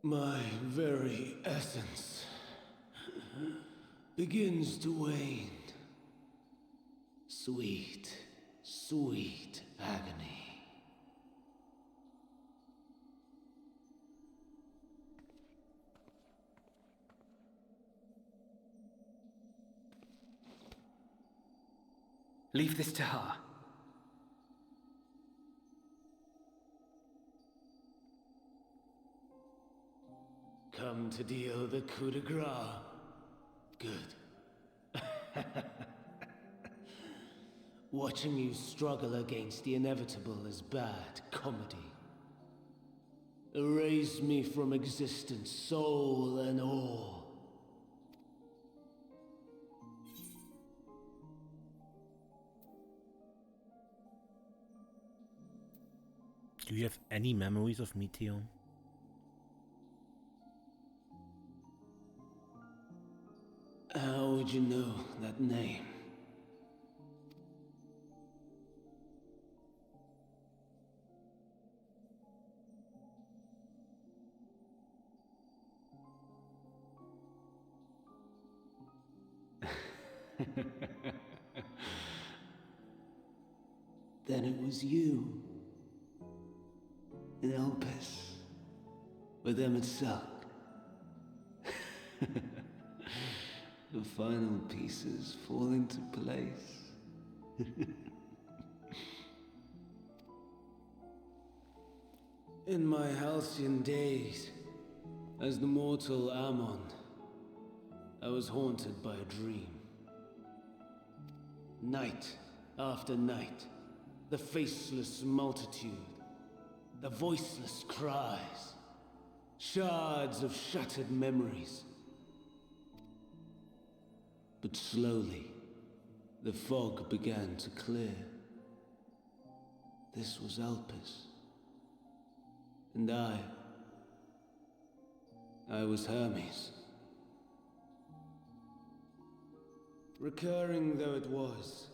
My very essence begins to wane. Sweet, sweet agony. Leave this to her. Come to deal the coup de grace. Good. Watching you struggle against the inevitable is bad comedy. Erase me from existence, soul and all. Do you have any memories of Meteon? How would you know that name? Then it was you. In Elpis. With Emet-Selch. The final pieces fall into place. In my halcyon days, as the mortal Ammon, I was haunted by a dream. Night after night, the faceless multitude, the voiceless cries, shards of shattered memories. But slowly, the fog began to clear. This was Elpis. And I was Hermes. Recurring though it was,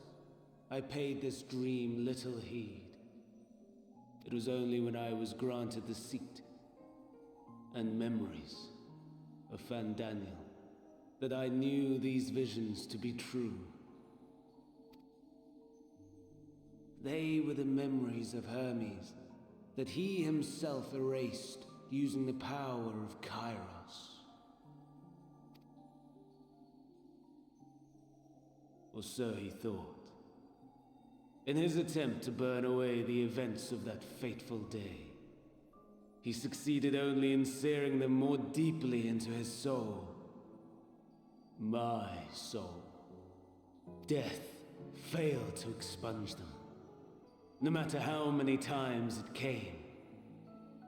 I paid this dream little heed. It was only when I was granted the seat and memories of Fandaniel that I knew these visions to be true. They were the memories of Hermes that he himself erased using the power of Kairos. Or so he thought. In his attempt to burn away the events of that fateful day, he succeeded only in searing them more deeply into his soul. My soul. Death failed to expunge them. No matter how many times it came.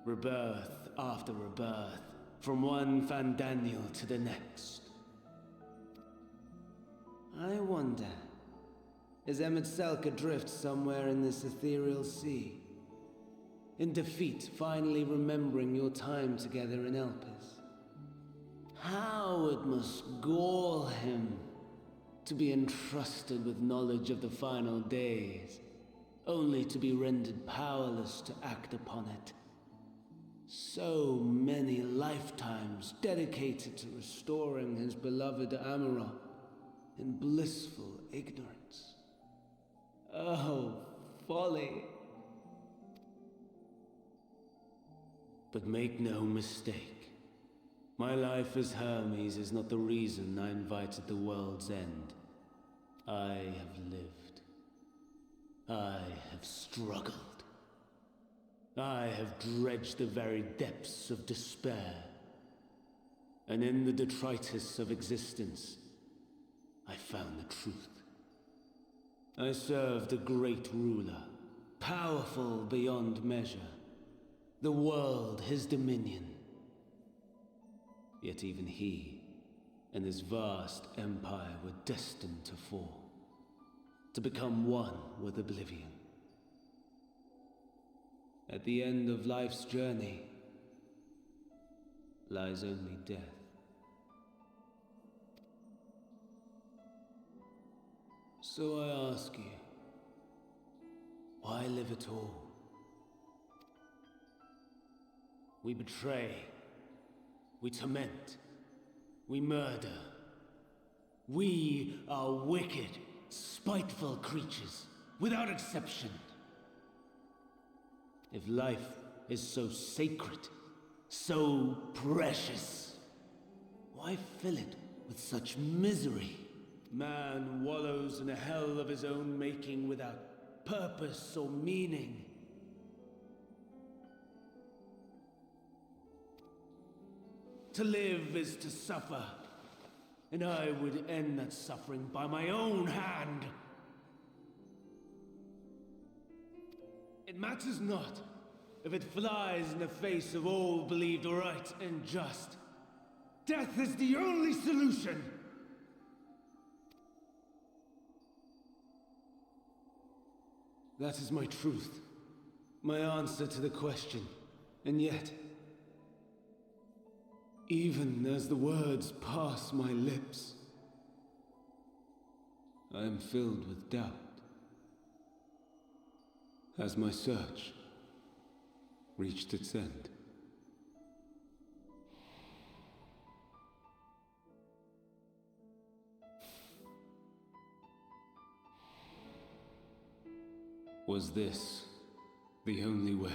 Rebirth after rebirth, from one Fandaniel to the next. I wonder, is Emet-Selch adrift somewhere in this ethereal sea? In defeat, finally remembering your time together in Elpis? How it must gall him to be entrusted with knowledge of the final days, only to be rendered powerless to act upon it. So many lifetimes dedicated to restoring his beloved Amarok in blissful ignorance. Oh, folly! But make no mistake. My life as Hermes is not the reason I invited the world's end. I have lived. I have struggled. I have dredged the very depths of despair. And in the detritus of existence, I found the truth. I served a great ruler, powerful beyond measure. The world his dominion. Yet even he and his vast empire were destined to fall, to become one with oblivion. At the end of life's journey lies only death. So I ask you, why live at all? We betray We torment. We murder. We are wicked, spiteful creatures, without exception. If life is so sacred, so precious, why fill it with such misery? Man wallows in a hell of his own making without purpose or meaning. To live is to suffer, and I would end that suffering by my own hand. It matters not if it flies in the face of all believed right and just. Death is the only solution! That is my truth, my answer to the question, and yet, even as the words pass my lips, I am filled with doubt. Has my search reached its end? Was this the only way?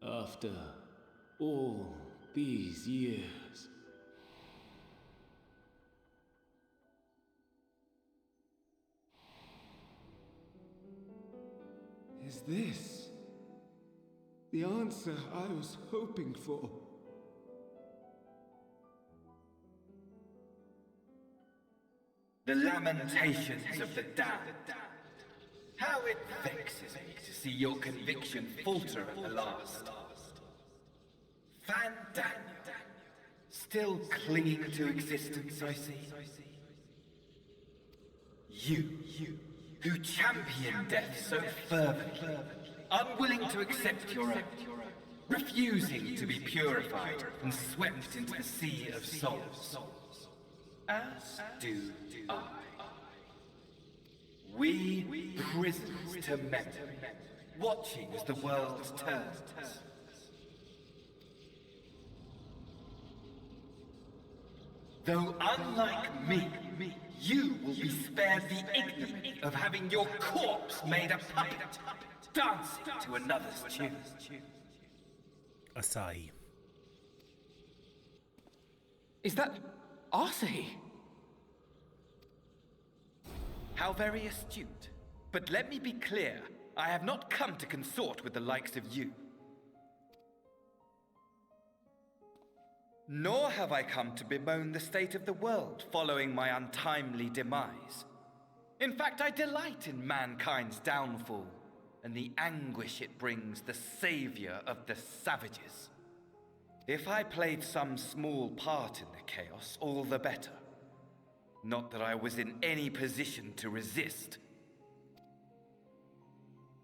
After all these years, is this the answer I was hoping for? The lamentations of the damned. How it vexes me to see your conviction falter at the last. Fandania, still clinging to existence, I see. You, who champion death so fervently, unwilling to accept your own, refusing to be purified and swept into the sea of souls. As do I. We prisoners to memory, watching as the world turns. Though unlike me, you will be spared the ignominy of having your corpse made a puppet, dancing to another's tune. Asahi. Is that Asahi? How very astute. But let me be clear, I have not come to consort with the likes of you. Nor have I come to bemoan the state of the world following my untimely demise. In fact, I delight in mankind's downfall and the anguish it brings the savior of the savages. If I played some small part in the chaos, all the better. Not that I was in any position to resist.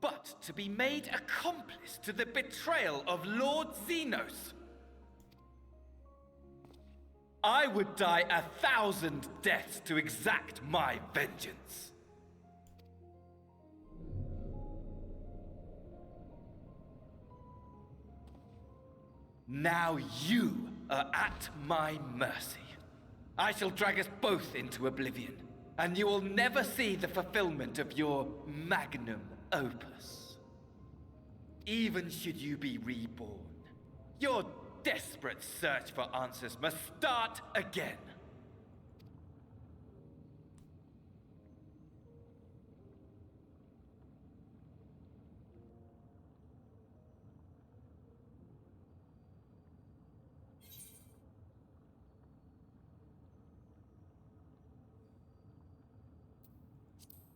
But to be made accomplice to the betrayal of Lord Xenos. I would die 1,000 deaths to exact my vengeance. Now you are at my mercy. I shall drag us both into oblivion, and you will never see the fulfillment of your magnum opus. Even should you be reborn, your desperate search for answers must start again.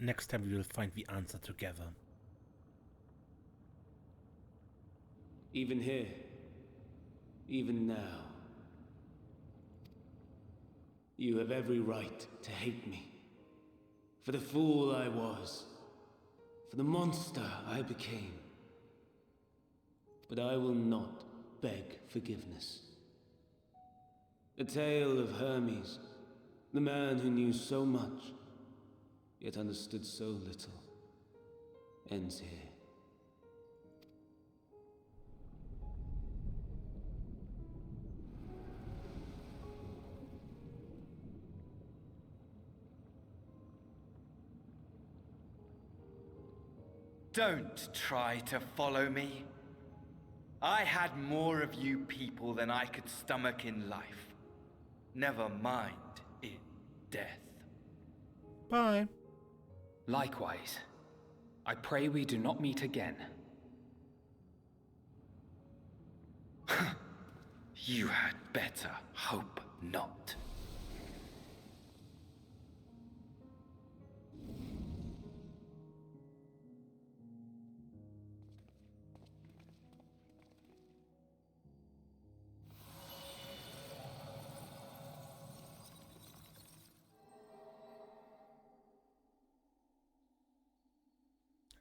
Next time we will find the answer together. Even here, even now, you have every right to hate me. For the fool I was, for the monster I became. But I will not beg forgiveness. The tale of Hermes, the man who knew so much, yet understood so little, ends here. Don't try to follow me. I had more of you people than I could stomach in life. Never mind in death. Bye. Likewise. I pray we do not meet again. You had better hope not.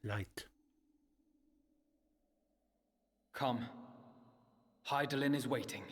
Light. Come. Hydalyn is waiting.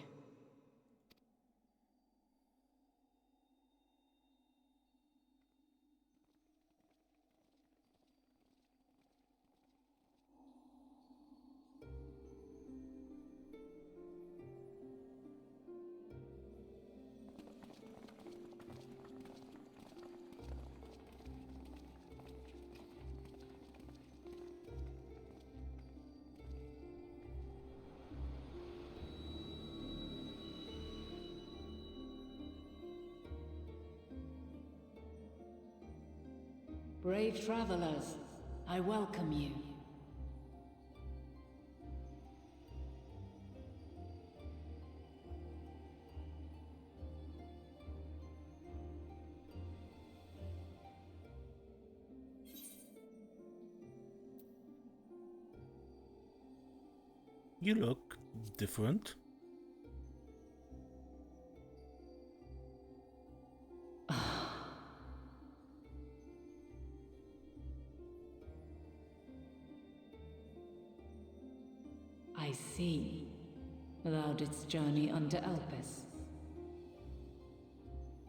Brave travelers, I welcome you. You look different. I see. Thou didst journey unto Elpis.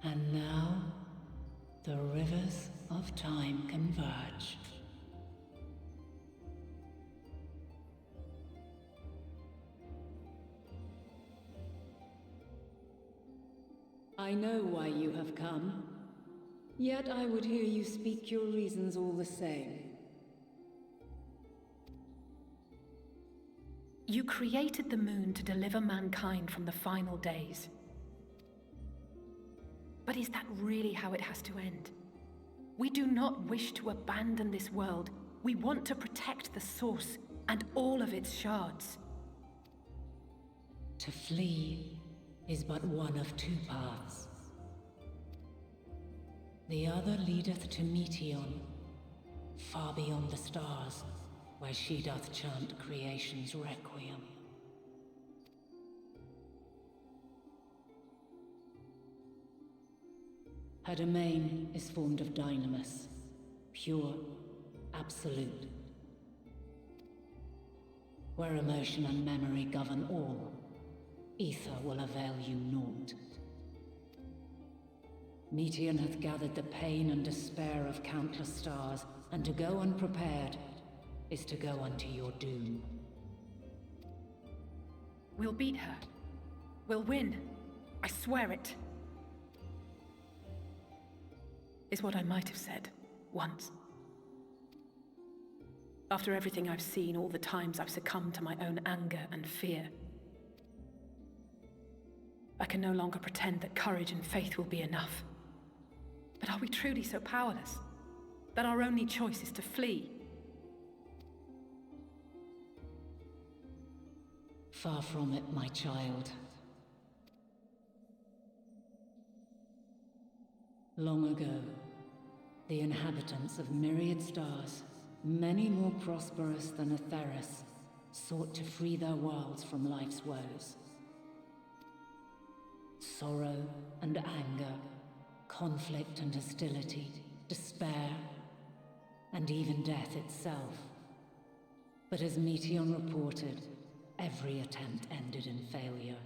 And now, the rivers of time converge. I know why you have come, yet I would hear you speak your reasons all the same. You created the moon to deliver mankind from the final days. But is that really how it has to end? We do not wish to abandon this world. We want to protect the source and all of its shards. To flee is but one of two paths. The other leadeth to Meteion, far beyond the stars, where she doth chant creation's requiem. Her domain is formed of dynamis, pure, absolute. Where emotion and memory govern all, ether will avail you naught. Meteion hath gathered the pain and despair of countless stars, and to go unprepared is to go unto your doom. We'll beat her. We'll win. I swear it. Is what I might have said once. After everything I've seen, all the times I've succumbed to my own anger and fear, I can no longer pretend that courage and faith will be enough. But are we truly so powerless that our only choice is to flee? Far from it, my child. Long ago, the inhabitants of myriad stars, many more prosperous than Atheris, sought to free their worlds from life's woes. Sorrow and anger, conflict and hostility, despair, and even death itself. But as Meteion reported, every attempt ended in failure.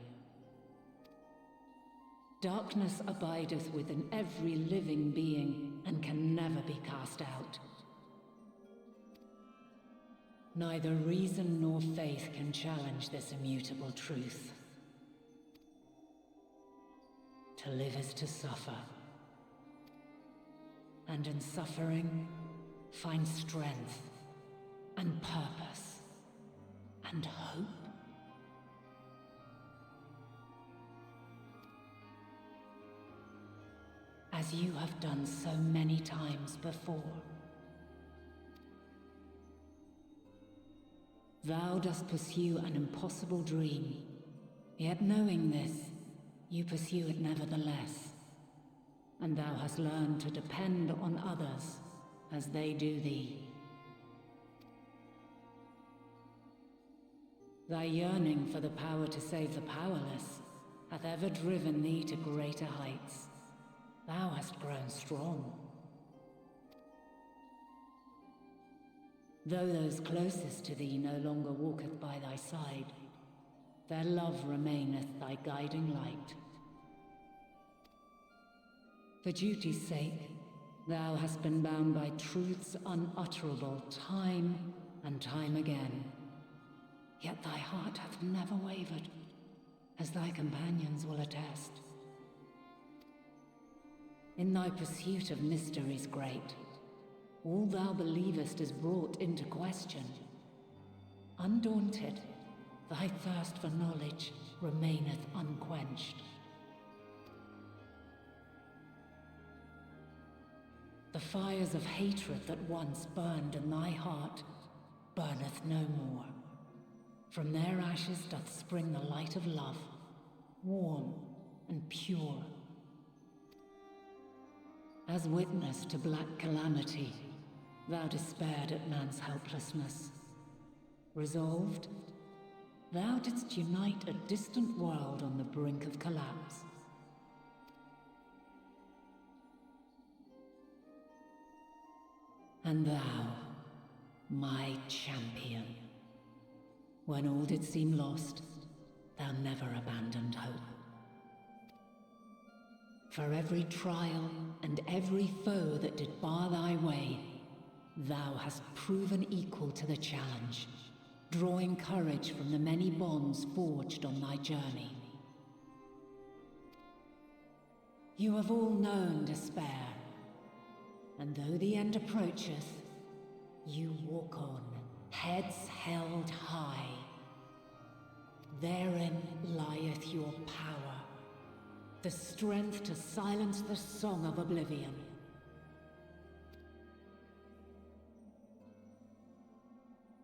Darkness abideth within every living being and can never be cast out. Neither reason nor faith can challenge this immutable truth. To live is to suffer. And in suffering, find strength, and purpose, and hope. As you have done so many times before. Thou dost pursue an impossible dream, yet knowing this, you pursue it nevertheless. And thou hast learned to depend on others as they do thee. Thy yearning for the power to save the powerless hath ever driven thee to greater heights. Thou hast grown strong. Though those closest to thee no longer walketh by thy side, their love remaineth thy guiding light. For duty's sake, thou hast been bound by truths unutterable time and time again. Yet thy heart hath never wavered, as thy companions will attest. In thy pursuit of mysteries great, all thou believest is brought into question. Undaunted, thy thirst for knowledge remaineth unquenched. The fires of hatred that once burned in thy heart burneth no more. From their ashes doth spring the light of love, warm and pure. As witness to black calamity, thou despaired at man's helplessness. Resolved, thou didst unite a distant world on the brink of collapse. And thou, my champion, when all did seem lost, thou never abandoned hope. For every trial and every foe that did bar thy way, thou hast proven equal to the challenge, drawing courage from the many bonds forged on thy journey. You have all known despair, and though the end approacheth, you walk on, heads held high. Therein lieth your power, the strength to silence the song of oblivion.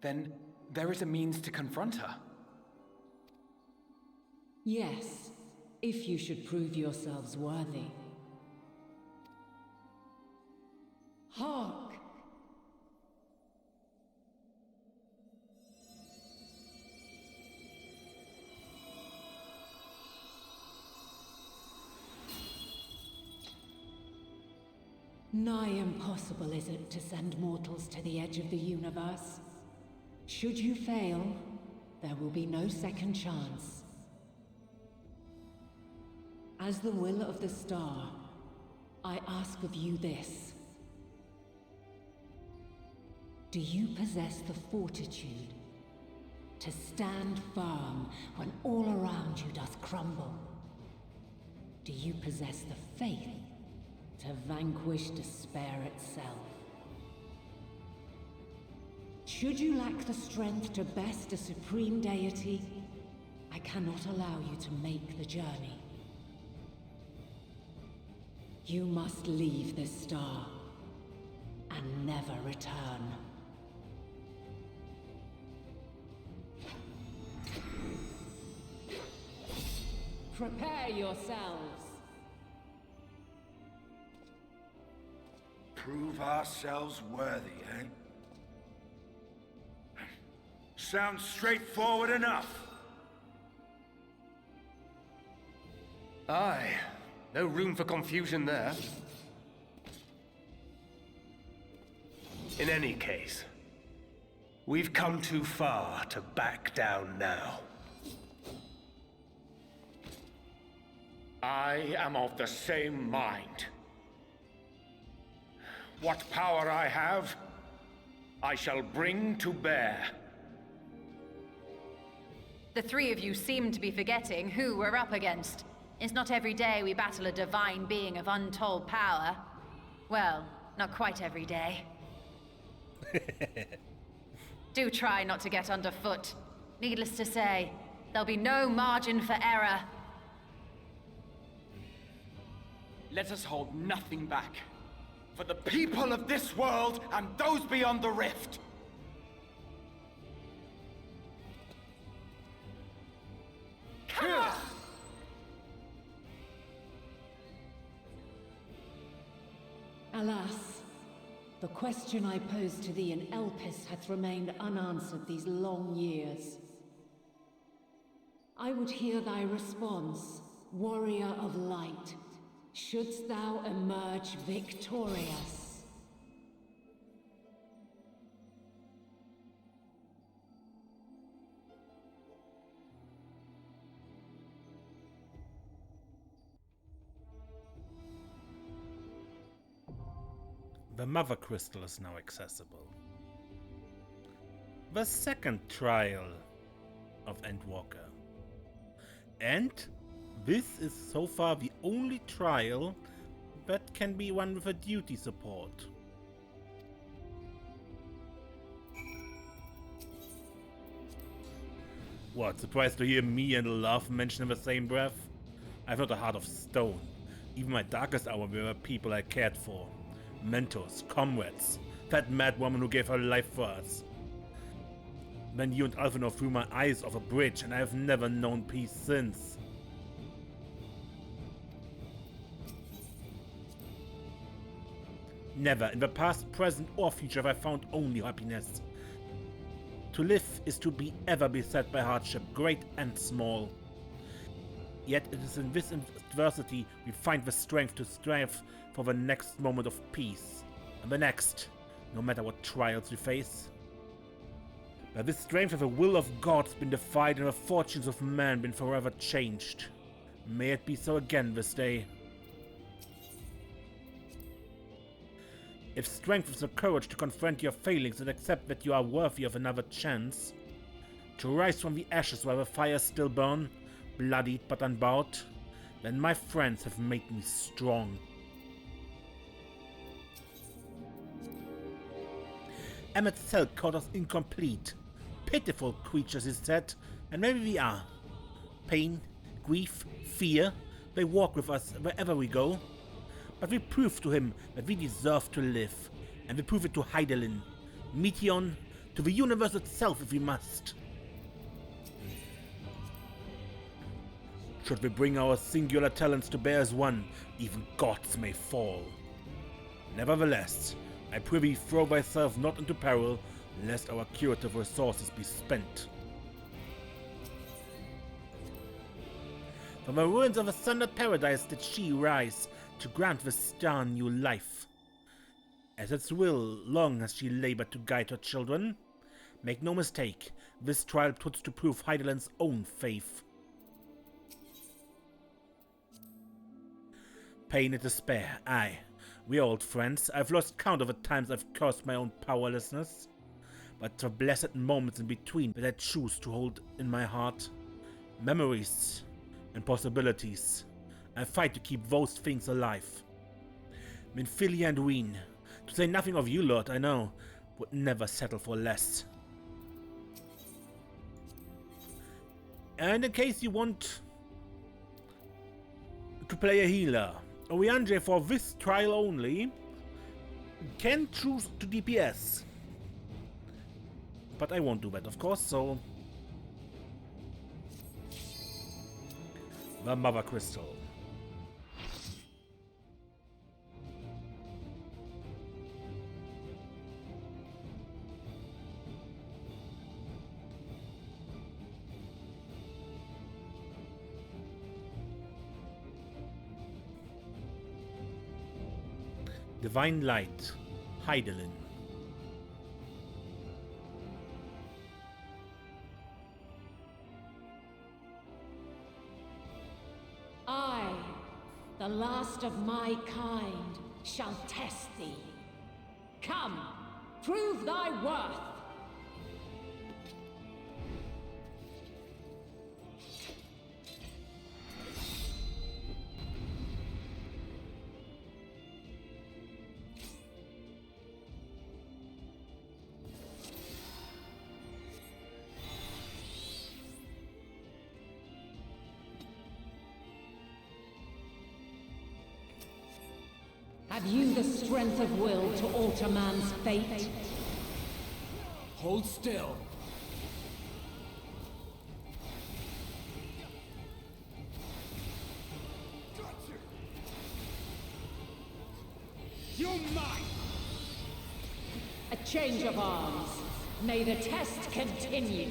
Then there is a means to confront her. Yes, if you should prove yourselves worthy. Hark! Nigh impossible is it to send mortals to the edge of the universe. Should you fail, there will be no second chance. As the will of the star, I ask of you this. Do you possess the fortitude to stand firm when all around you doth crumble? Do you possess the faith to vanquish despair itself? Should you lack the strength to best a supreme deity, I cannot allow you to make the journey. You must leave this star and never return. Prepare yourselves. Prove ourselves worthy, eh? Sounds straightforward enough. Aye. No room for confusion there. In any case, we've come too far to back down now. I am of the same mind. What power I have, I shall bring to bear. The three of you seem to be forgetting who we're up against. It's not every day we battle a divine being of untold power. Well, not quite every day. Do try not to get underfoot. Needless to say, there'll be no margin for error. Let us hold nothing back. For the people of this world and those beyond the rift. Come on! Alas, the question I posed to thee in Elpis hath remained unanswered these long years. I would hear thy response, warrior of light. Shouldst thou emerge victorious? The Mother Crystal is now accessible. The second trial of Endwalker. And this is so far the only trial that can be run with a duty support. What, surprised to hear me and love mentioned in the same breath? I've not a heart of stone. Even my darkest hour there were people I cared for. Mentors, comrades, that mad woman who gave her life for us. Then you and Alphinaud threw my eyes off a bridge and I have never known peace since. Never, in the past, present, or future, have I found only happiness. To live is to be ever beset by hardship, great and small. Yet it is in this adversity we find the strength to strive for the next moment of peace. And the next, no matter what trials we face. By this strength have the will of gods been defied and the fortunes of man been forever changed. May it be so again this day. If strength is the courage to confront your failings and accept that you are worthy of another chance, to rise from the ashes while the fires still burn, bloodied but unbowed, then my friends have made me strong. Emmet Selk called us incomplete. Pitiful creatures, he said, and maybe we are. Pain, grief, fear, they walk with us wherever we go. But we prove to him that we deserve to live, and we prove it to Hydalyn, Meteon, to the universe itself if we must. Should we bring our singular talents to bear as one, even gods may fall. Nevertheless, I prithee throw thyself not into peril, lest our curative resources be spent. From the ruins of a sundered paradise did she rise, to grant the star new life. As its will, long has she labored to guide her children. Make no mistake, this trial puts to proof Hydalyn's own faith. Pain and despair, aye. We are old friends. I've lost count of the times I've cursed my own powerlessness. But the blessed moments in between that I choose to hold in my heart. Memories and possibilities. I fight to keep those things alive. Minfilia and Ween, to say nothing of you, Lord, I know, would never settle for less. And in case you want to play a healer, Oriandre for this trial only can choose to DPS. But I won't do that, of course, so... The Mother Crystal. Divine Light, Hydalyn. I, the last of my kind, shall test thee. Come, Prove thy worth! Have you the strength of will to alter man's fate? Hold still. You're mine! A change of arms. May the test continue.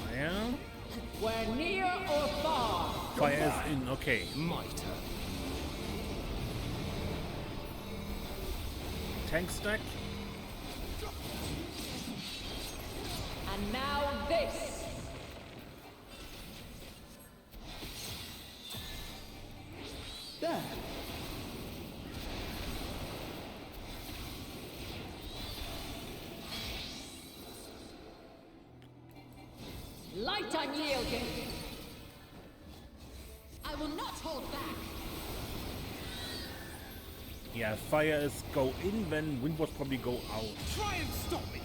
Fire. We're near or far. Fire is in, okay. My turn. Tank stack. And now this. There. Light unyielding. I will not hold back. Yeah, fire is go in when wind was probably go out. Try and stop me!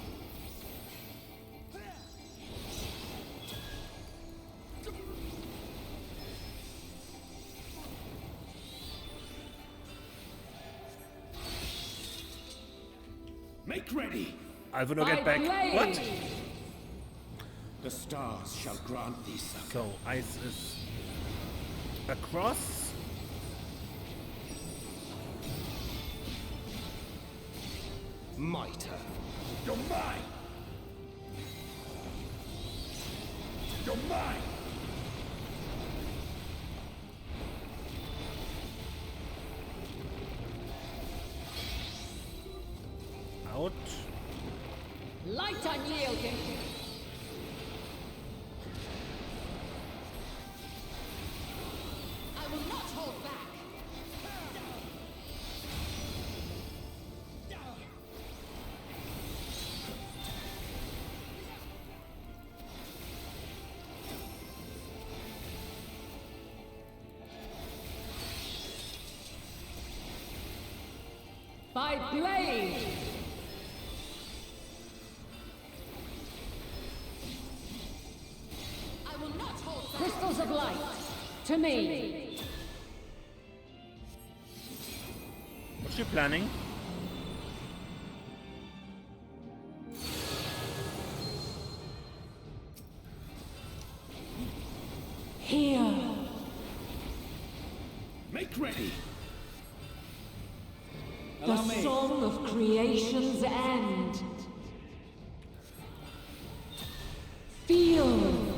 Make ready! I will not get By back. blade. What? The stars shall grant thee succor. So ice is across. My turn. You're mine! You're mine! Out. Light unyielding. I will not hold back. By blade. I will not hold back. Crystals of light. To me. What's she planning? Here. Make ready! The song of creation's end. Feel.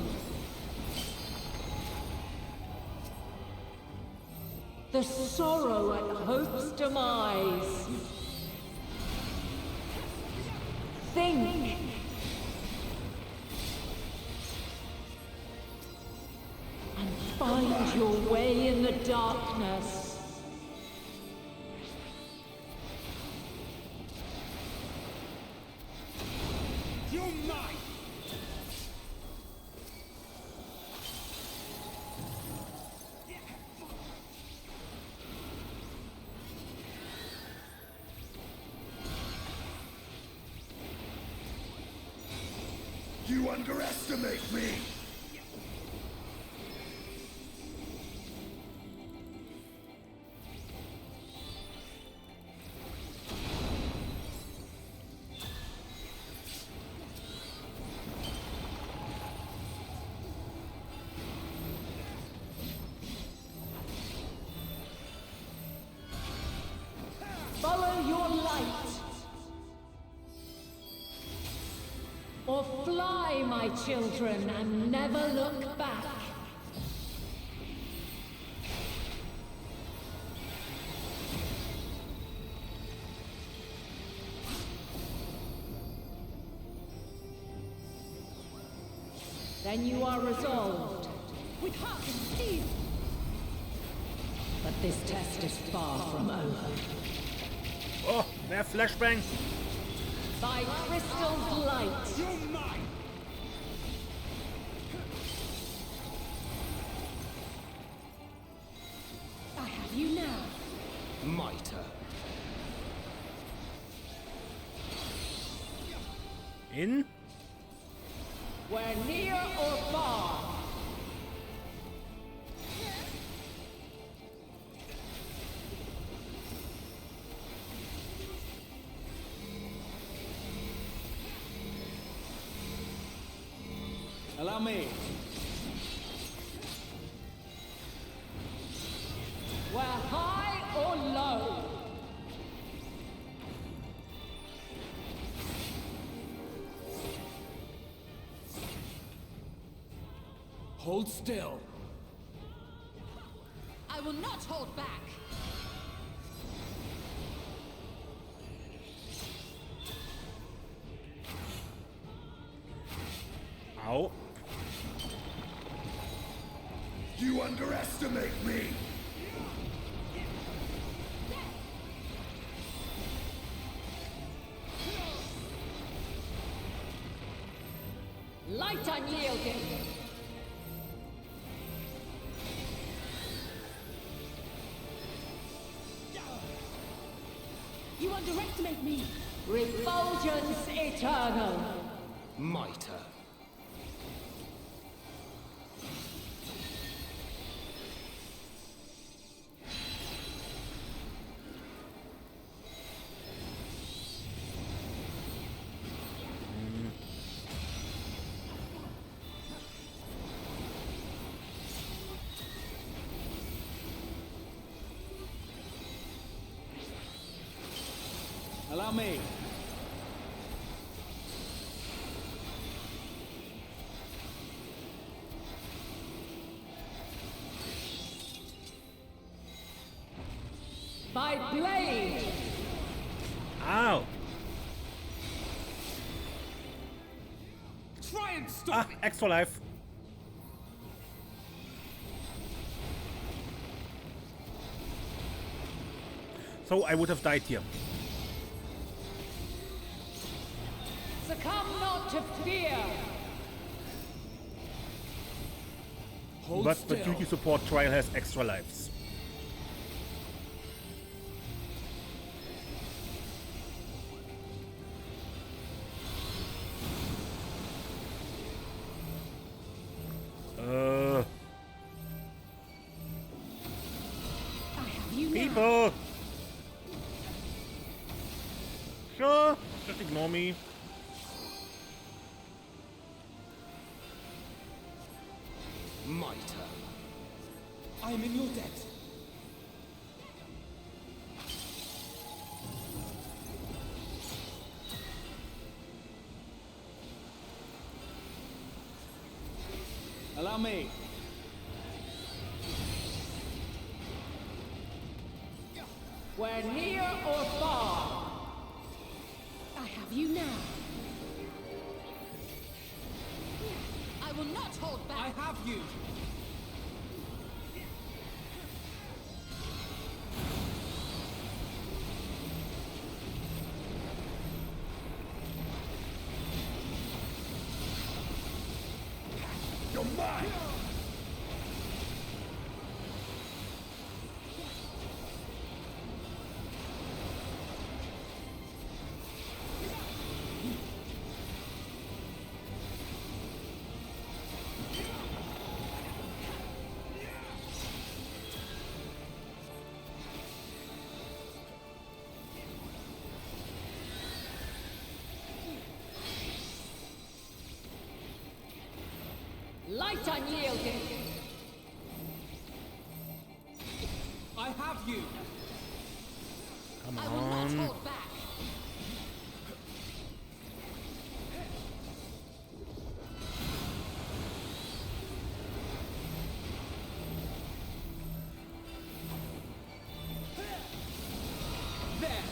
The sorrow at hope's demise. Think. And find your way in the darkness. You're mine! You underestimate me! Follow your light. Or fly, my children, and never look back. Then you are resolved. With heart and steel! But this test is far from over. Oh, mehr Flashbang. By Crystal's light. You're mine! I have you now. Mitre. In. Where near or far. Allow me. Where high or low. Hold still. I will not hold back. Au. You underestimate me! Light unyielding. You underestimate me. Refulgence eternal. Mitre. Allow me. By blade. Ow. Try and stop Ah, X for life. So I would have died here. Succumb not to fear. Hold But still. the duty support trial has extra lives. I have you now. People! Sure, just ignore me. Mitre. I am in your debt. Allow me. Where near or far. I have you now. I will not hold back. I have you. You're mine! Light unyielding. I have you. Come I will not on. hold back. There.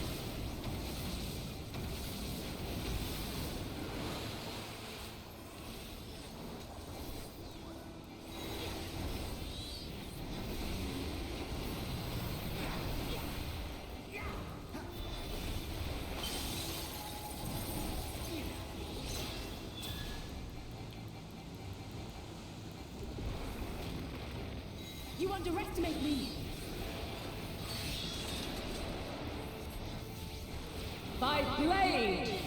You underestimate me! By blade!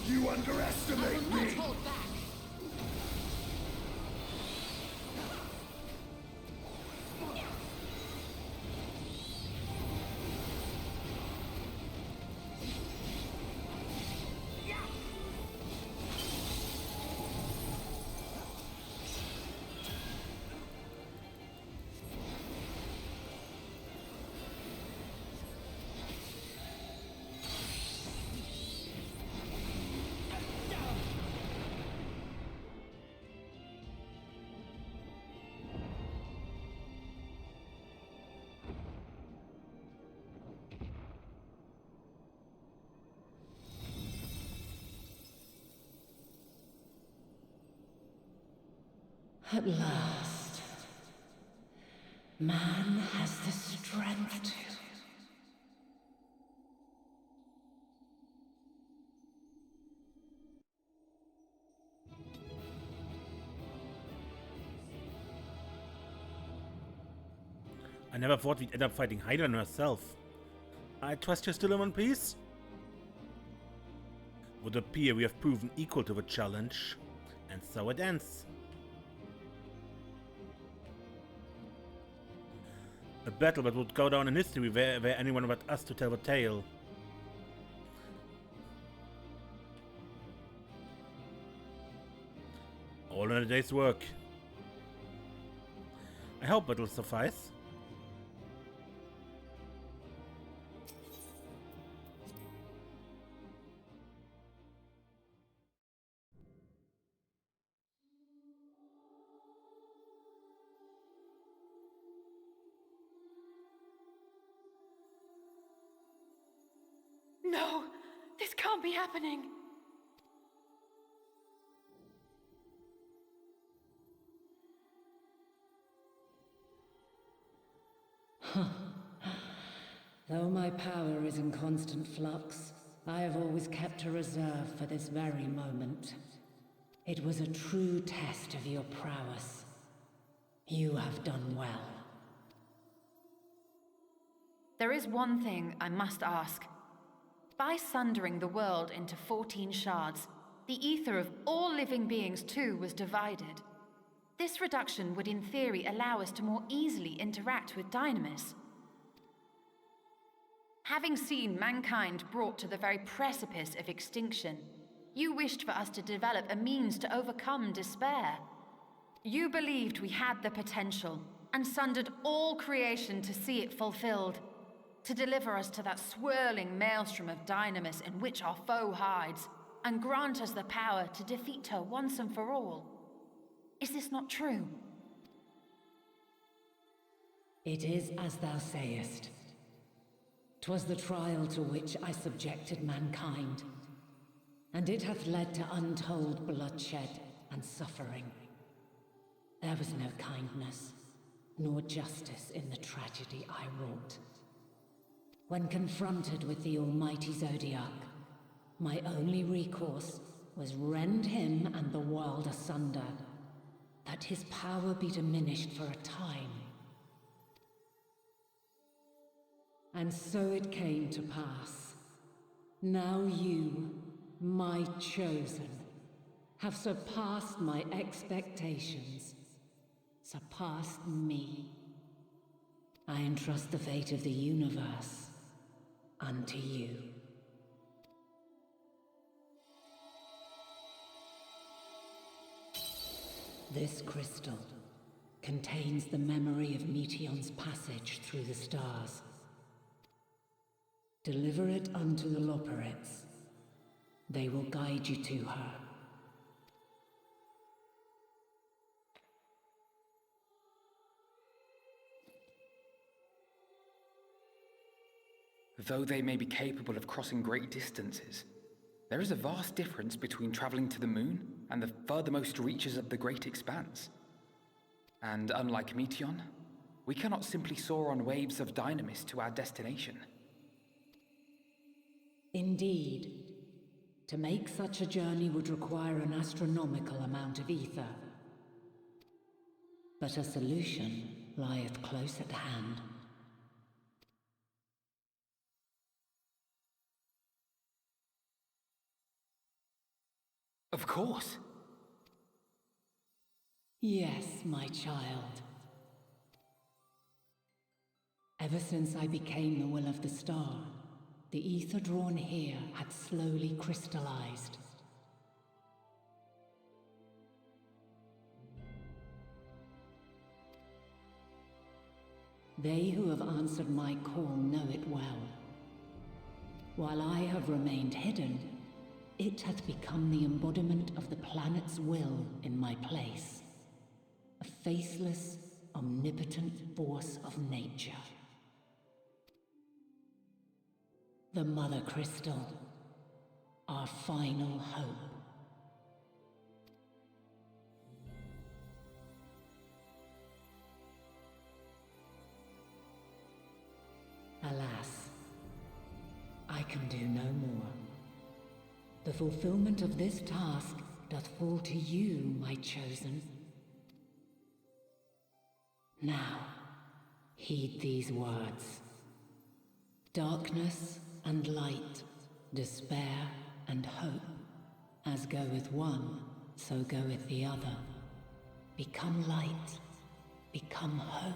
You underestimate me! Hold back! At last, man has the strength to... I never thought we'd end up fighting Hydalyn herself. I trust you're still in one piece? Would appear we have proven equal to the challenge, and so it ends. A battle that would go down in history were anyone but us to tell the tale. All in a day's work. I hope it'll suffice. No! This can't be happening! Though my power is in constant flux, I have always kept a reserve for this very moment. It was a true test of your prowess. You have done well. There is one thing I must ask. By sundering the world into 14 shards, the ether of all living beings too was divided. This reduction would in theory allow us to more easily interact with Dynamis. Having seen mankind brought to the very precipice of extinction, you wished for us to develop a means to overcome despair. You believed we had the potential, and sundered all creation to see it fulfilled, to deliver us to that swirling maelstrom of Dynamis in which our foe hides, and grant us the power to defeat her once and for all. Is this not true? It is as thou sayest. 'Twas the trial to which I subjected mankind, and it hath led to untold bloodshed and suffering. There was no kindness, nor justice in the tragedy I wrought. When confronted with the almighty Zodiac, my only recourse was rend him and the world asunder, that his power be diminished for a time. And so it came to pass. Now you, my chosen, have surpassed my expectations, surpassed me. I entrust the fate of the universe unto you. This crystal contains the memory of Meteion's passage through the stars. Deliver it unto the Loporrits. They will guide you to her. Though they may be capable of crossing great distances, There is a vast difference between traveling to the moon and the furthermost reaches of the great expanse. And unlike Meteon, we cannot simply soar on waves of dynamis to our destination. Indeed. To make such a journey would require an astronomical amount of ether. But a solution lieth close at hand. Of course. Yes, my child. Ever since I became the will of the star, the ether drawn here had slowly crystallized. They who have answered my call know it well. While I have remained hidden, it hath become the embodiment of the planet's will in my place. A faceless, omnipotent force of nature. The Mother Crystal, our final hope. Alas, I can do no more. The fulfillment of this task doth fall to you, my chosen. Now, heed these words. Darkness and light, despair and hope, as goeth one, so goeth the other. Become light, become hope.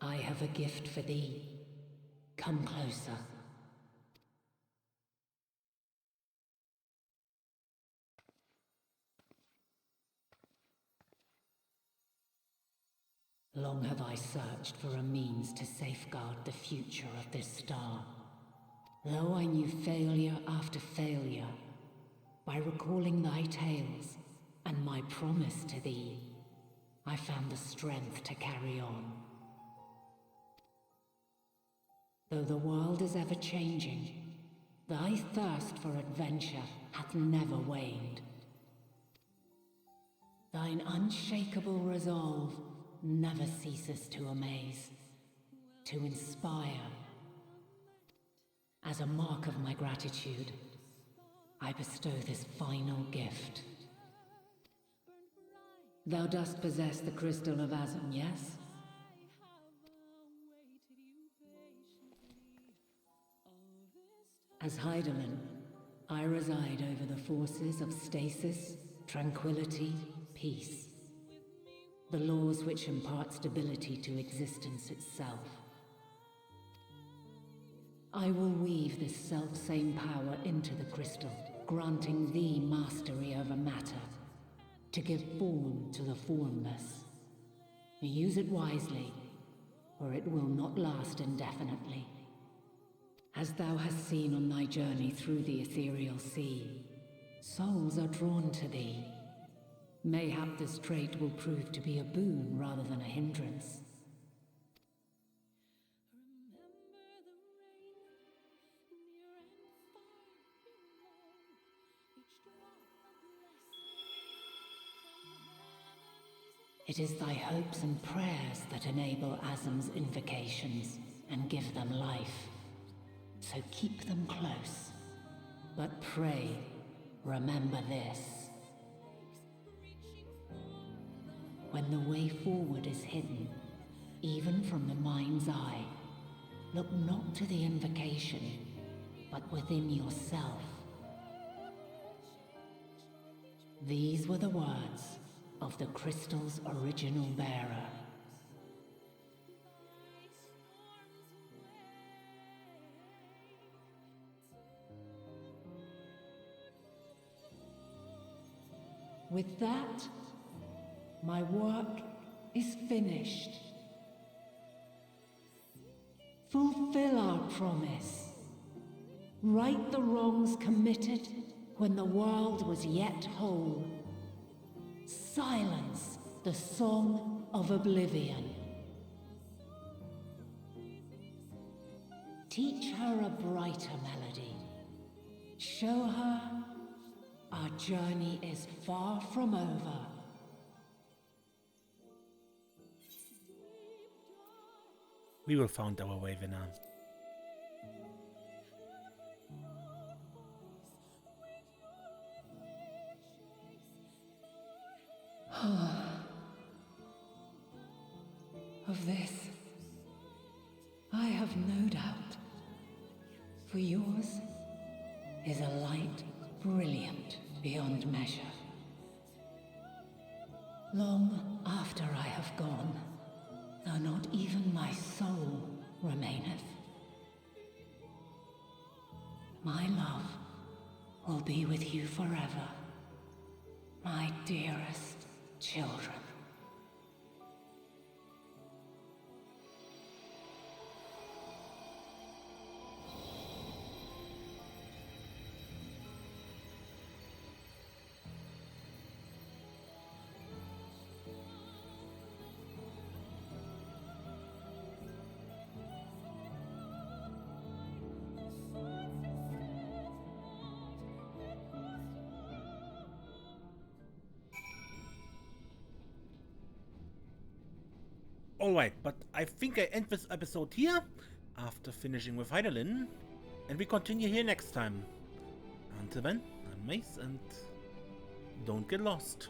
I have a gift for thee. Come closer. Long have I searched for a means to safeguard the future of this star. Though I knew failure after failure, by recalling thy tales and my promise to thee, I found the strength to carry on. Though the world is ever changing, thy thirst for adventure hath never waned. Thine unshakable resolve never ceases to amaze, to inspire. As a mark of my gratitude, I bestow this final gift. Thou dost possess the crystal of Azum, yes? As Hydalyn, I reside over the forces of stasis, tranquility, peace. The laws which impart stability to existence itself. I will weave this self-same power into the crystal, granting thee mastery over matter, to give form to the formless. Use it wisely, or it will not last indefinitely. As thou hast seen on thy journey through the ethereal sea, souls are drawn to thee. Mayhap this trait will prove to be a boon rather than a hindrance. It is thy hopes and prayers that enable Azum's invocations and give them life. So keep them close. But pray, remember this. When the way forward is hidden, even from the mind's eye, look not to the invocation, but within yourself. These were the words of the crystal's original bearer. With that, my work is finished. Fulfill our promise. Right the wrongs committed when the world was yet whole. silence the song of oblivion. Teach her a brighter melody. Show her our journey is far from over. We will find our way, Vina. Of this, I have no doubt. For yours is a light brilliant beyond measure. Long after I have gone, though not even my soul remaineth, my love will be with you forever, my dearest children. Alright, but I think I end this episode here, after finishing with Hydalyn, and we continue here next time. Until then, I'm Mace, and don't get lost.